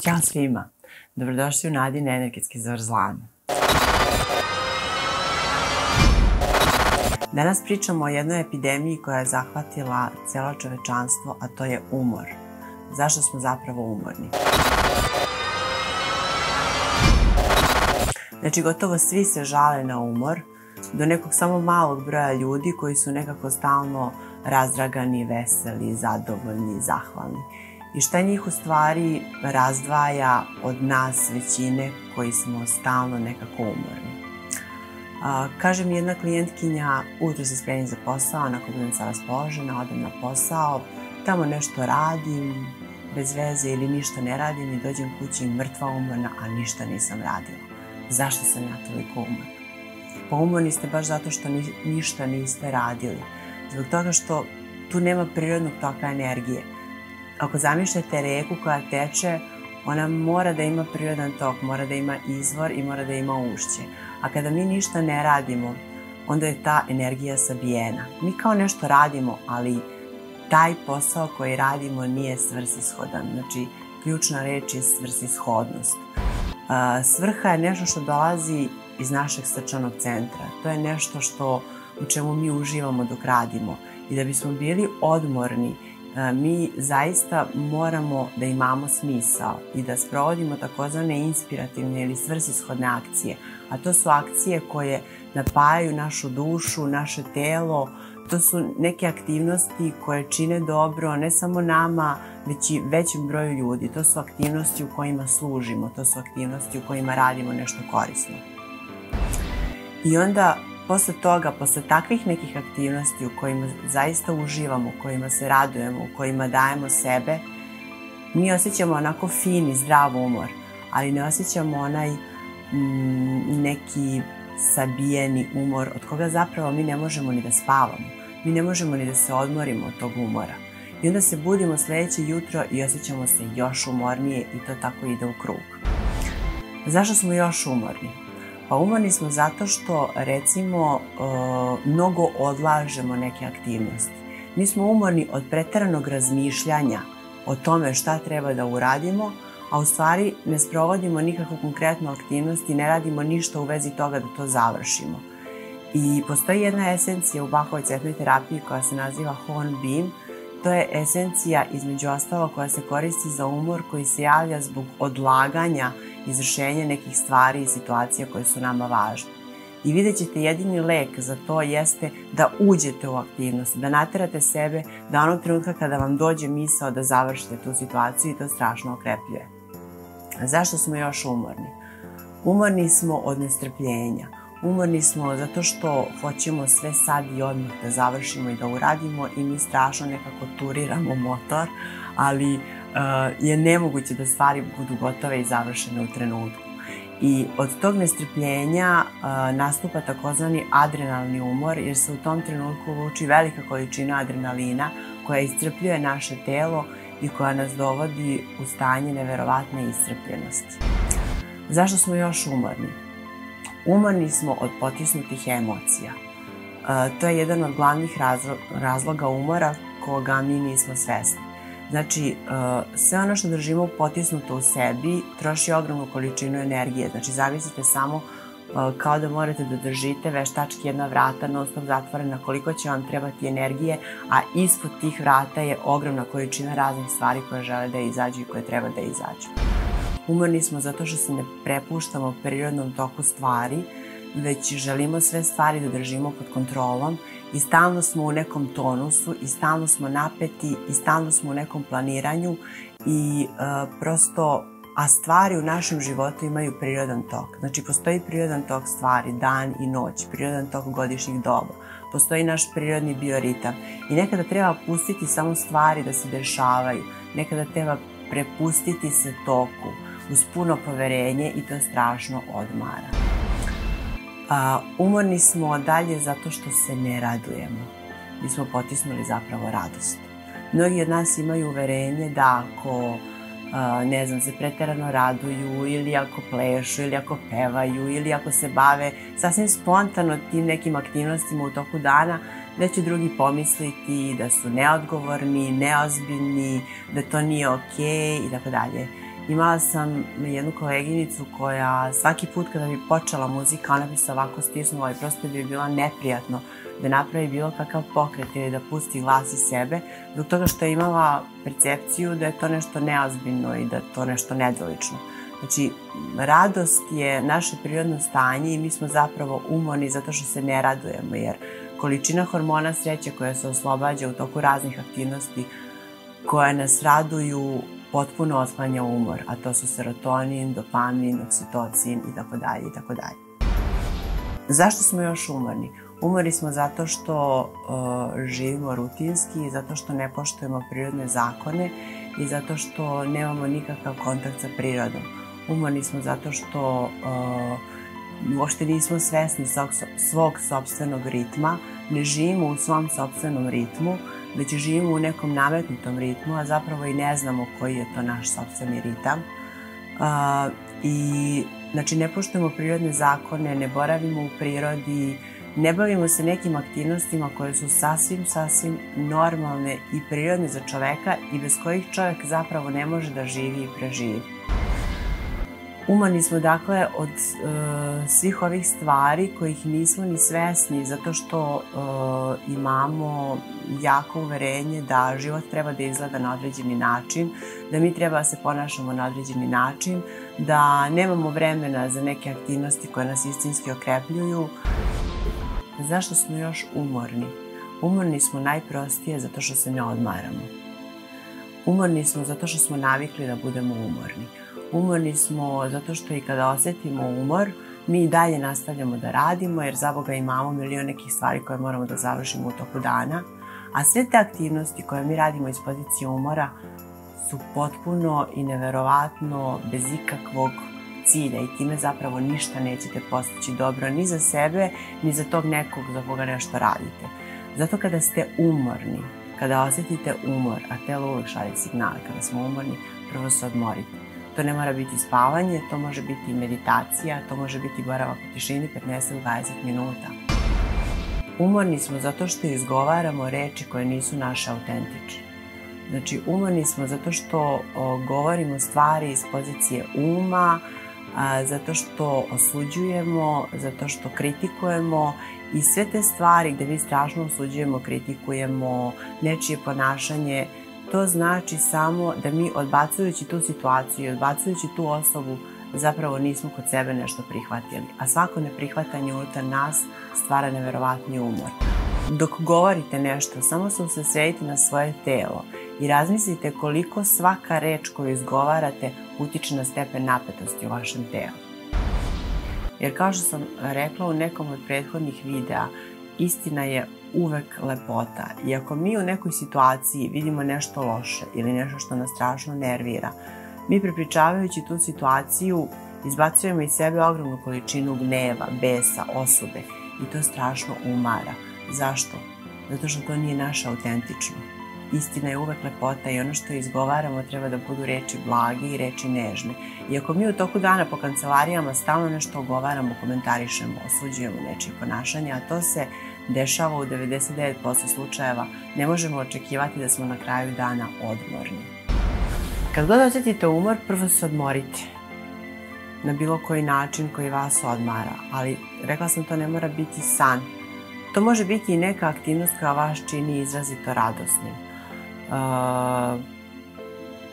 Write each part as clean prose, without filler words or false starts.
Ćao svima, dobrodošli u Nadine energetske zavrzlame. Danas pričamo o jednoj epidemiji koja je zahvatila cijelo čovečanstvo, a to je umor. Zašto smo zapravo umorni? Znači, gotovo svi se žale na umor, do nekog samo malog broja ljudi koji su nekako stalno razdragani, veseli, zadovoljni, zahvalni. I šta njih u stvari razdvaja od nas većine koji smo stalno nekako umorni. Kaže mi jedna klijentkinja, ujutro se spremim za posao, onako budem sa raspoložena, odem na posao, tamo nešto radim, bez veze ili ništa ne radim i dođem kući mrtva umorna, a ništa nisam radila. Zašto sam ja toliko umorna? Pa umorni ste baš zato što ništa niste radili. Zbog toga što tu nema prirodnog toka energije. Ako zamišljate reku koja teče, ona mora da ima prirodan tok, mora da ima izvor i mora da ima ušće. A kada mi ništa ne radimo, onda je ta energija sabijena. Mi kao nešto radimo, ali taj posao koji radimo nije svrsishodan. Znači, ključna reč je svrsishodnost. Svrha je nešto što dolazi iz našeg srčanog centra. To je nešto u čemu mi uživamo dok radimo. I da bismo bili odmorni, mi zaista moramo da imamo smisao i da sprovodimo takozvane inspirativne ili svrsishodne akcije. A to su akcije koje napajaju našu dušu, naše telo. To su neke aktivnosti koje čine dobro ne samo nama, već i većem broju ljudi. To su aktivnosti u kojima služimo, to su aktivnosti u kojima radimo nešto korisno. I onda posle toga, posle takvih nekih aktivnosti u kojima zaista uživamo, u kojima se radujemo, u kojima dajemo sebe, mi osjećamo onako fin i zdrav umor, ali ne osjećamo onaj neki sabijeni umor od koga zapravo mi ne možemo ni da spavamo. Mi ne možemo ni da se odmorimo od tog umora. I onda se budimo sljedeće jutro i osjećamo se još umornije i to tako ide u krug. Zašto smo još umorni? Pa umorni smo zato što, recimo, mnogo odlažemo neke aktivnosti. Mi smo umorni od preteranog razmišljanja o tome šta treba da uradimo, a u stvari ne sprovodimo nikakvu konkretnu aktivnost i ne radimo ništa u vezi toga da to završimo. I postoji jedna esencija u Bachovoj cvetnoj terapiji koja se naziva Hornbeam. To je esencija, između ostalo, koja se koristi za umor koji se javlja zbog odlaganja izvršenja nekih stvari i situacija koje su nama važne. I vidjet ćete, jedini lek za to jeste da uđete u aktivnost, da naterate sebe da onog trenutka kada vam dođe misao da završite tu situaciju i to strašno okrepljuje. Zašto smo još umorni? Umorni smo od nestrpljenja. Umorni smo zato što hoćemo sve sad i odmah da završimo i da uradimo i mi strašno nekako turiramo motor, ali je nemoguće da stvari budu gotove i završene u trenutku. I od tog nestrpljenja nastupa takozvani adrenalni umor, jer se u tom trenutku luči velika količina adrenalina koja iscrpljuje naše telo i koja nas dovodi u stanje neverovatne iscrpljenosti. Zašto smo još umorni? Umorni smo od potisnutih emocija. To je jedan od glavnih razloga umora koga mi nismo svesni. Znači, sve ono što držimo potisnuto u sebi troši ogromnu količinu energije. Znači, zavisite samo kao da morate da držite veštački jedna vrata non stop zatvorena, koliko će vam trebati energije, a ispod tih vrata je ogromna količina raznih stvari koje žele da izađu i koje treba da izađu. Umorni smo zato što se ne prepuštamo prirodnom toku stvari, već želimo sve stvari da držimo pod kontrolom i stalno smo u nekom tonusu i stalno smo napeti i stalno smo u nekom planiranju i a stvari u našem životu imaju prirodan tok. Znači, postoji prirodan tok stvari, dan i noć, prirodan tok godišnjih doba, postoji naš prirodni bioritam i nekada treba pustiti samo stvari da se dešavaju, nekada treba prepustiti se toku uz puno poverenje i to strašno odmara. Umorni smo dalje zato što se ne radujemo. Mi smo potisnuli zapravo radost. Mnogi od nas imaju uverenje da ako se preterano raduju ili ako plešu ili ako pevaju ili ako se bave sasvim spontano tim nekim aktivnostima u toku dana, da će drugi pomisliti da su neodgovorni, neozbiljni, da to nije okej i tako dalje. Imala sam jednu koleginicu koja svaki put kada bi počela muzika, ona bi se ovako stisnula i prosto bi bila neprijatno da napravi bilo kakav pokret ili da pusti glas iz sebe, zbog toga što je imala percepciju da je to nešto neozbiljno i da je to nešto nedolično. Znači, radost je naše prirodno stanje i mi smo zapravo umorni zato što se ne radujemo, jer količina hormona sreće koja se oslobađa u toku raznih aktivnosti koje nas raduju potpuno otklanja umor, a to su serotonin, dopamin, oksitocin itd. itd. Zašto smo još umorni? Umorni smo zato što živimo rutinski, zato što ne poštujemo prirodne zakone i zato što nemamo nikakav kontakt sa prirodom. Umorni smo zato što uopšte nismo svesni svog sopstvenog ritma, ne živimo u svom sopstvenom ritmu, već živimo u nekom nametnutom ritmu, a zapravo i ne znamo koji je to naš sopstveni ritam. Znači, ne poštujemo prirodne zakone, ne boravimo u prirodi, ne bavimo se nekim aktivnostima koje su sasvim normalne i prirodne za čoveka i bez kojih čovek zapravo ne može da živi i preživi. Umorni smo dakle od svih ovih stvari kojih nismo ni svesni zato što imamo jako uverenje da život treba da izgleda na određeni način, da mi treba da se ponašamo na određeni način, da nemamo vremena za neke aktivnosti koje nas istinski okrepljuju. Zašto smo još umorni? Umorni smo najprostije zato što se ne odmaramo. Umorni smo zato što smo navikli da budemo umorni. Umorni smo zato što i kada osetimo umor, mi i dalje nastavljamo da radimo, jer za Boga imamo milion nekih stvari koje moramo da završimo u toku dana, a sve te aktivnosti koje mi radimo iz pozicije umora su potpuno i neverovatno bez ikakvog cilja i time zapravo ništa nećete postići dobro ni za sebe, ni za tog nekog za koga nešto radite. Zato kada ste umorni, kada osetite umor, a telo uvek šalje signale kada smo umorni, prvo se odmorite. To ne mora biti spavanje, to može biti meditacija, to može biti boravak u tišini 15-20 minuta. Umorni smo zato što izgovaramo reči koje nisu naše autentične. Znači, umorni smo zato što govorimo stvari iz pozicije uma, zato što osuđujemo, zato što kritikujemo i sve te stvari gde mi strašno osuđujemo, kritikujemo nečije ponašanje. To znači samo da mi odbacujući tu situaciju i odbacujući tu osobu zapravo nismo kod sebe nešto prihvatili. A svako neprihvatanje unutar nas stvara neverovatni umor. Dok govorite nešto, samo se usredsredite na svoje telo i razmislite koliko svaka reč koju izgovarate utiče na stepen napetosti u vašem telu. Jer kao što sam rekla u nekom od prethodnih videa, istina je uvek lepota i ako mi u nekoj situaciji vidimo nešto loše ili nešto što nas strašno nervira, mi prepričavajući tu situaciju izbacujemo iz sebe ogromnu količinu gneva, besa, osude i to strašno umara. Zašto? Zato što to nije naše autentično. Istina je uvek lepota i ono što izgovaramo treba da budu reči blage i reči nežne. I ako mi u toku dana po kancelarijama stalno nešto ogovaramo, komentarišemo, osuđujemo nečije ponašanje, a to se dešava u 99% slučajeva, ne možemo očekivati da smo na kraju dana odmorni. Kad god osetite umor, prvo se odmorite na bilo koji način koji vas odmara, ali rekla sam to ne mora biti san. To može biti i neka aktivnost koja vas čini izrazito radosnim.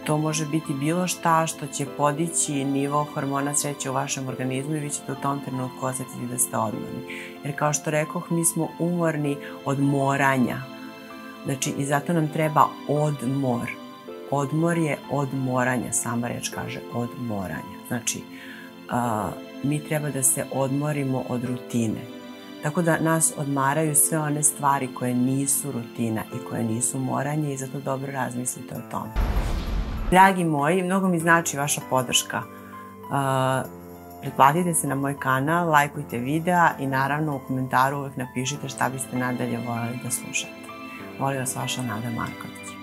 To može biti bilo šta što će podići nivo hormona sreće u vašem organizmu i vi ćete u tom trenutku osetiti da ste odmorni. Jer kao što rekoh, mi smo umorni od moranja. Znači, i zato nam treba odmor. Odmor je od moranja, sama reč kaže od moranja. Znači, mi treba da se odmorimo od rutine. Tako da nas odmaraju sve one stvari koje nisu rutina i koje nisu moranje i zato dobro razmislite o tome. Dragi moji, mnogo mi znači vaša podrška. Pretplatite se na moj kanal, lajkujte videa i naravno u komentaru uvek napišite šta biste nadalje voljeli da slušate. Volim vas, vaša Nada Marković.